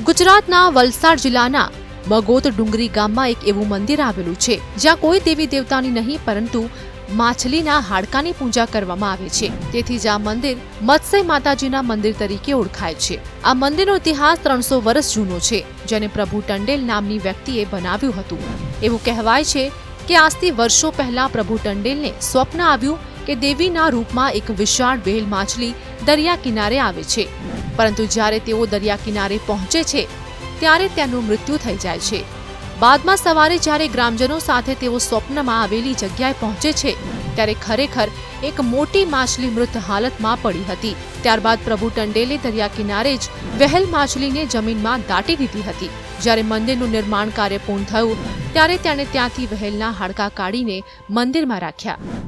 ગુજરાતના વલસાડ જિલ્લાના બગોત ડુંગરી ગામમાં એક એવું મંદિર આવેલું છે જ્યાં કોઈ દેવી દેવતાની નહીં પરંતુ માછલીના હાડકાની પૂજા કરવામાં આવે છે। તેથી જ આ મંદિર મત્સ્ય માતાજીના મંદિર તરીકે ઓળખાય છે। આ મંદિરનો ઇતિહાસ 300 વર્ષ જૂનો છે, જેને પ્રભુ ટંડેલ નામની વ્યક્તિએ બનાવ્યું હતું। એવું કહેવાય છે કે આજથી વર્ષો પહેલા પ્રભુ ટંડેલને સ્વપ્ન આવ્યું કે દેવીના રૂપમાં એક વિશાળ વ્હેલ માછલી દરિયા કિનારે આવે છે, પરંતુ જ્યારે તેઓ દરિયા કિનારે પહોંચે છે ત્યારે તેનું મૃત્યુ થઈ જાય છે। બાદમાં સવારે જ્યારે ગ્રામજનો સાથે તેઓ સ્વપ્નમાં આવેલી જગ્યાએ પહોંચે છે ત્યારે ખરેખર એક મોટી માછલી મૃત હાલતમાં પડી હતી। ત્યારબાદ પ્રભુ ટંડેલે દરિયા કિનારે જ વ્હેલ માછલીને જમીનમાં દાટી દીધી હતી। જ્યારે મંદિરનું નિર્માણ કાર્ય પૂર્ણ થયું ત્યારે તેણે ત્યાંથી વ્હેલના હાડકાં કાઢીને મંદિરમાં રાખ્યા।